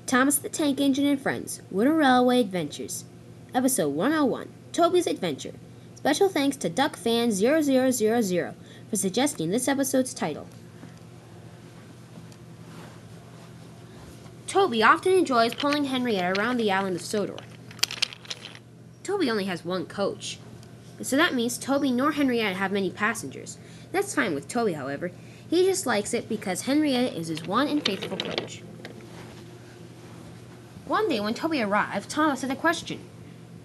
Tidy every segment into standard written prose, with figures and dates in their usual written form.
Thomas the Tank Engine and Friends, Wooden Railway Adventures, Episode 101, Toby's Adventure. Special thanks to DuckFan0000 for suggesting this episode's title. Toby often enjoys pulling Henrietta around the island of Sodor. Toby only has one coach, so that means Toby nor Henrietta have many passengers. That's fine with Toby, however. He just likes it because Henrietta is his one and faithful coach. One day when Toby arrived, Thomas had a question.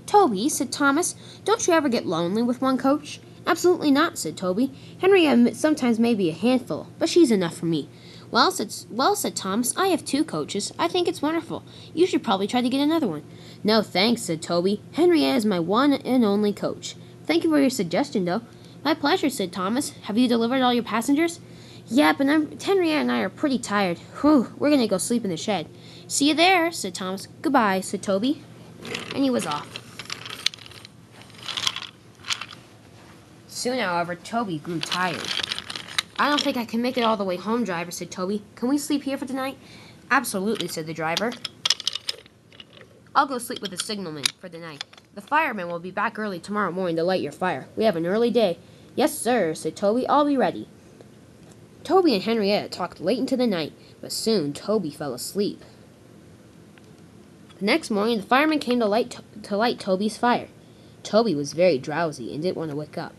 "Toby," said Thomas, "don't you ever get lonely with one coach?" "Absolutely not," said Toby. "Henrietta sometimes may be a handful, but she's enough for me." Well, said Thomas, "I have two coaches. I think it's wonderful. You should probably try to get another one." "No, thanks," said Toby. "Henrietta is my one and only coach." "Thank you for your suggestion, though." "My pleasure," said Thomas. "Have you delivered all your passengers?" "Yeah, but Henrietta and I are pretty tired. Whew, we're going to go sleep in the shed." "See you there," said Thomas. "Goodbye," said Toby. And he was off. Soon, however, Toby grew tired. "I don't think I can make it all the way home, driver," said Toby. "Can we sleep here for the night?" "Absolutely," said the driver. "I'll go sleep with the signalman for the night. The fireman will be back early tomorrow morning to light your fire. We have an early day." "Yes, sir," said Toby. "I'll be ready." Toby and Henrietta talked late into the night, but soon Toby fell asleep. The next morning, the fireman came to light Toby's fire. Toby was very drowsy and didn't want to wake up.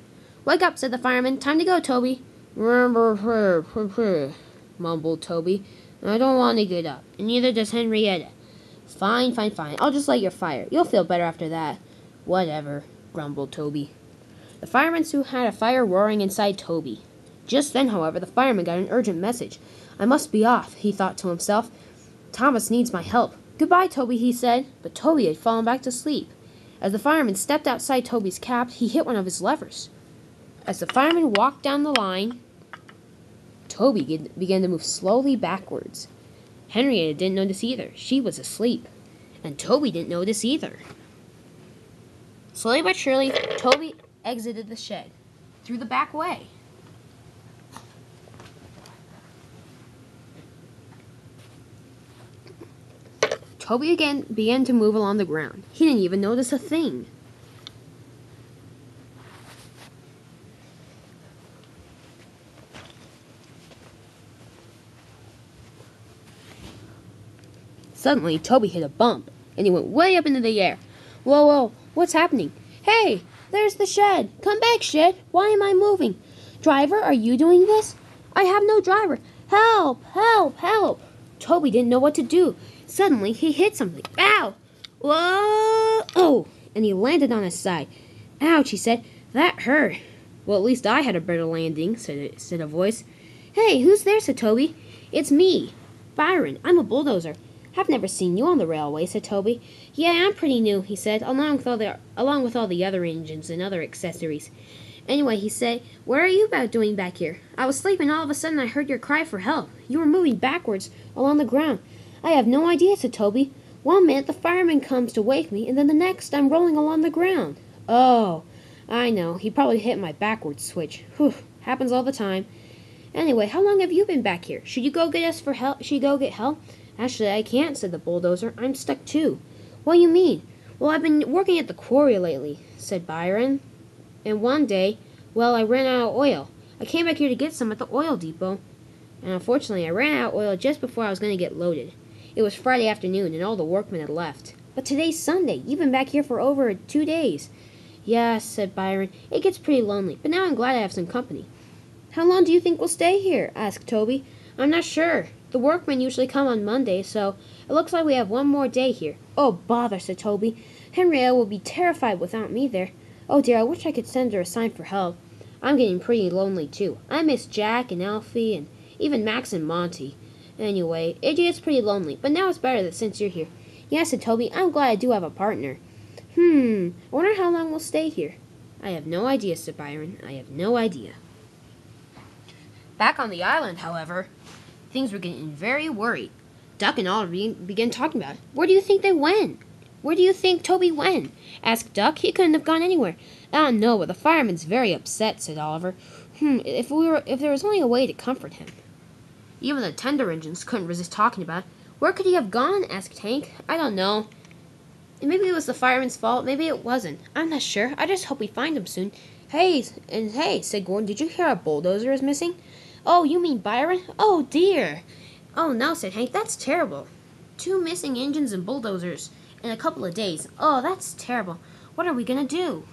"Wake up," said the fireman. "Time to go, Toby." Mumbled Toby. "I don't want to get up, and neither does Henrietta." Fine. I'll just light your fire. You'll feel better after that." "Whatever," grumbled Toby. The fireman soon had a fire roaring inside Toby. Just then, however, the fireman got an urgent message. "I must be off," he thought to himself. "Thomas needs my help." "Goodbye, Toby," he said, but Toby had fallen back to sleep. As the fireman stepped outside Toby's cab, he hit one of his levers. As the fireman walked down the line, Toby began to move slowly backwards. Henrietta didn't notice either. She was asleep. And Toby didn't notice either. Slowly but surely, Toby exited the shed through the back way. Toby again began to move along the ground. He didn't even notice a thing. Suddenly, Toby hit a bump, and he went way up into the air. Whoa, what's happening? "Hey, there's the shed. Come back, shed. Why am I moving? Driver, are you doing this?" "I have no driver. Help! Toby didn't know what to do. Suddenly, he hit something. Ow! Whoa! Oh! And he landed on his side. "Ouch," he said. "That hurt." "Well, at least I had a better landing," said a voice. "Hey, who's there?" said Toby. "It's me, Byron. I'm a bulldozer." "I've never seen you on the railway," said Toby. "Yeah, I'm pretty new," he said, along with all the other engines and other accessories. "Anyway," he said, "what are you doing back here? I was sleeping, all of a sudden I heard your cry for help. You were moving backwards along the ground." "I have no idea," said Toby. "One minute the fireman comes to wake me, and then the next I'm rolling along the ground." "Oh, I know. He probably hit my backward switch. Whew, happens all the time. Anyway, how long have you been back here? Should you go get help?" "Actually, I can't," said the bulldozer. "I'm stuck too." "What do you mean?" "Well, I've been working at the quarry lately," said Byron. "And one day, I ran out of oil. I came back here to get some at the oil depot. And unfortunately, I ran out of oil just before I was going to get loaded. It was Friday afternoon, and all the workmen had left. But today's Sunday. You've been back here for over 2 days." "Yes," said Byron. "It gets pretty lonely, but now I'm glad I have some company." "How long do you think we'll stay here?" asked Toby. "I'm not sure. The workmen usually come on Monday, so it looks like we have one more day here." "Oh, bother," said Toby. "Henrietta will be terrified without me there. Oh dear, I wish I could send her a sign for help. I'm getting pretty lonely too. I miss Jack and Alfie and even Max and Monty. Anyway, it gets pretty lonely, but now it's better that since you're here." "Yes," said Toby. "I'm glad I do have a partner." I wonder how long we'll stay here." "I have no idea," said Byron. "I have no idea." Back on the island, however, things were getting very worried. Duck and Oliver began talking about it. "Where do you think they went?" "Where do you think Toby went?" asked Duck. "He couldn't have gone anywhere." "I don't know, but the fireman's very upset," said Oliver. If there was only a way to comfort him." Even the tender engines couldn't resist talking about it. Where could he have gone? Asked Hank. I don't know. And maybe it was the fireman's fault. Maybe it wasn't. I'm not sure. I just hope we find him soon. Hey, said Gordon, did you hear a bulldozer is missing? Oh, you mean Byron? Oh, dear. Oh, no, said Hank. That's terrible. 2 missing engines and bulldozers in a couple of days. Oh, that's terrible. What are we going to do?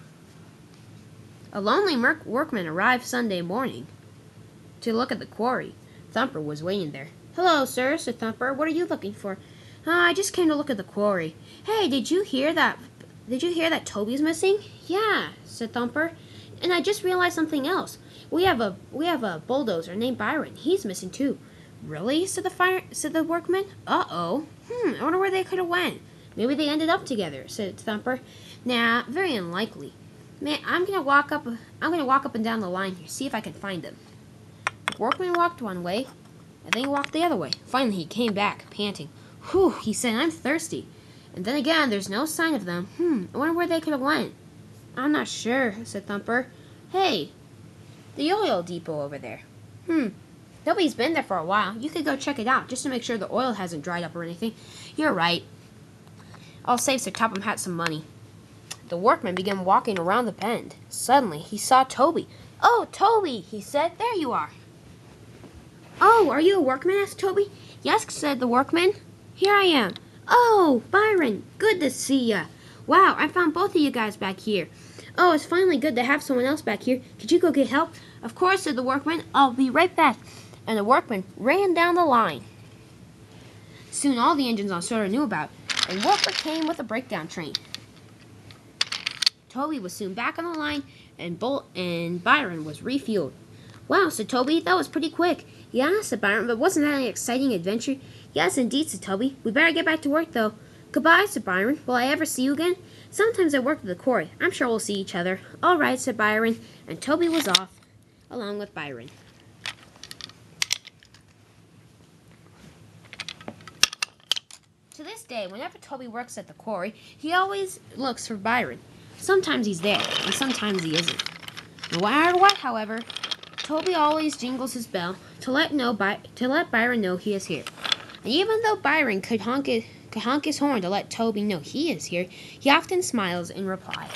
A lonely workman arrived Sunday morning to look at the quarry. Thumper was waiting there. Hello, sir, said Thumper. What are you looking for? I just came to look at the quarry. Hey, did you hear that Toby's missing? Yeah, said Thumper. And I just realized something else. We have a bulldozer named Byron. He's missing too. Really? said the workman. Uh-oh. I wonder where they could have went. Maybe they ended up together, said Thumper. Nah, very unlikely. Man, I'm gonna walk up and down the line here, see if I can find them. The workman walked one way, and then he walked the other way. Finally, he came back, panting. Whew, he said, I'm thirsty. And then again, there's no sign of them. I wonder where they could have went. I'm not sure, said Thumper. Hey, the oil depot over there. Nobody's been there for a while. You could go check it out, just to make sure the oil hasn't dried up or anything. You're right. I'll save Sir Topham Hatt some money. The workman began walking around the bend. Suddenly, he saw Toby. Oh, Toby, he said. There you are. Oh, are you a workman? asked Toby. Yes, said the workman. Here I am. Oh, Byron, good to see ya. Wow, I found both of you guys back here. Oh, it's finally good to have someone else back here. Could you go get help? Of course, said the workman. I'll be right back. And the workman ran down the line. Soon all the engines on Sorter knew about it. A worker came with a breakdown train. Toby was soon back on the line, and Byron was refueled. Wow, said Toby, that was pretty quick. Yeah, said Byron, but wasn't that an exciting adventure? Yes, indeed, said Toby. We better get back to work, though. Goodbye, said Byron. Will I ever see you again? Sometimes I work at the quarry. I'm sure we'll see each other. All right, said Byron, and Toby was off, along with Byron. To this day, whenever Toby works at the quarry, he always looks for Byron. Sometimes he's there, and sometimes he isn't. No matter what, however, Toby always jingles his bell to let Byron know he is here. And even though Byron could honk his horn to let Toby know he is here, he often smiles in reply.